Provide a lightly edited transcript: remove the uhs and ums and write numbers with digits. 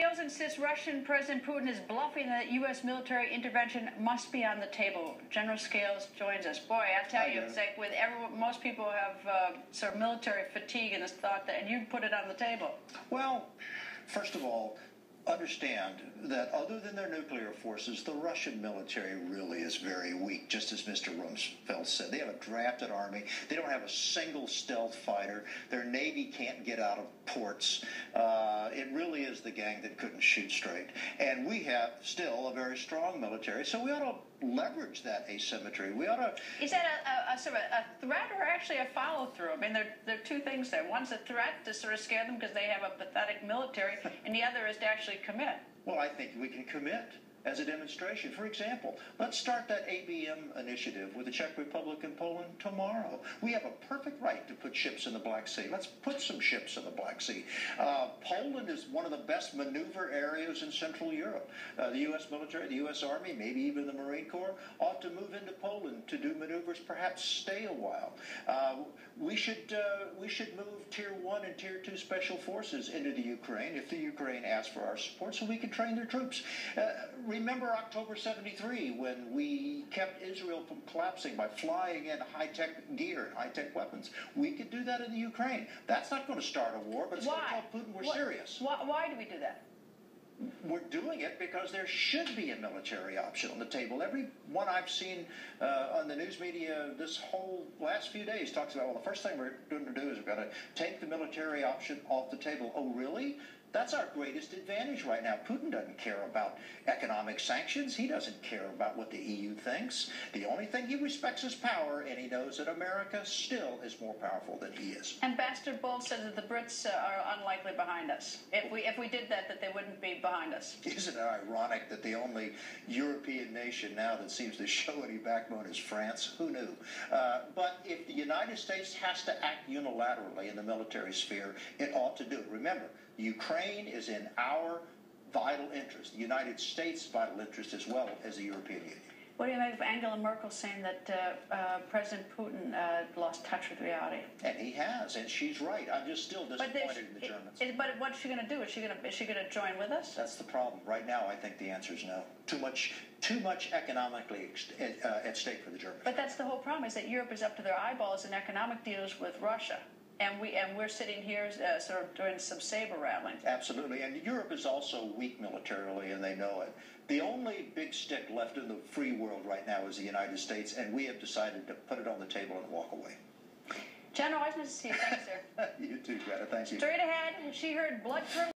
Scales insists Russian President Putin is bluffing that U.S. military intervention must be on the table. General Scales joins us. Boy, I tell you, it's like with everyone, most people have sort of military fatigue and this thought that, and you put it on the table. Well, first of all, understand that other than their nuclear forces, the Russian military really is very weak, just as Mr. Rumsfeld said. They have a drafted army. They don't have a single stealth fighter. Their Navy can't get out of ports. It really is the gang that couldn't shoot straight. And we have still a very strong military, so we ought to leverage that asymmetry. We ought to... Is that a sort of a threat or actually a follow-through? I mean, there are two things there. One's a threat to sort of scare them because they have a pathetic military, and the other is to actually commit. Well, I think we can commit as a demonstration. For example, let's start that ABM initiative with the Czech Republic and Poland tomorrow. We have a perfect right to put ships in the Black Sea. Let's put some ships in the Black Sea. Poland is one of the best maneuver areas in Central Europe. The U.S. military, the U.S. Army, maybe even the Marine Corps ought to move into Poland to do maneuvers, perhaps stay a while. We should move Tier 1 and Tier 2 special forces into the Ukraine if the Ukraine asks for our support so we can train their troops. Remember October 73 when we kept Israel from collapsing by flying in high-tech gear and high-tech weapons. We could do that in the Ukraine. That's not going to start a war, but it's going to tell Putin we're serious. Why do we do that? We're doing it because there should be a military option on the table. Everyone I've seen on the news media this whole last few days talks about, well, the first thing we're going to do is we've got to take the military option off the table. Oh, really? That's our greatest advantage right now. Putin doesn't care about economic sanctions. He doesn't care about what the EU thinks. The only thing he respects is power, and he knows that America still is more powerful than he is. Ambassador Bolton says that the Brits are unlikely behind us. If we did that they wouldn't be behind us. Isn't it ironic that the only European nation now that seems to show any backbone is France? Who knew? But if the United States has to act unilaterally in the military sphere, it ought to do it. Remember, Ukraine is in our vital interest, the United States' vital interest as well as the European Union. What do you make of Angela Merkel saying that President Putin lost touch with reality? And he has, and she's right. I'm just still disappointed in the Germans. But what's she going to do? Is she going to join with us? That's the problem. Right now, I think the answer is no. Too much economically at stake for the Germans. But that's the whole problem, is that Europe is up to their eyeballs in economic deals with Russia. And we're sitting here sort of doing some saber rattling. Absolutely, and Europe is also weak militarily, and they know it. The only big stick left in the free world right now is the United States, and we have decided to put it on the table and walk away. General, nice to see you. Thanks, sir. You too, Greta. Thank you. Straight ahead, she heard blood.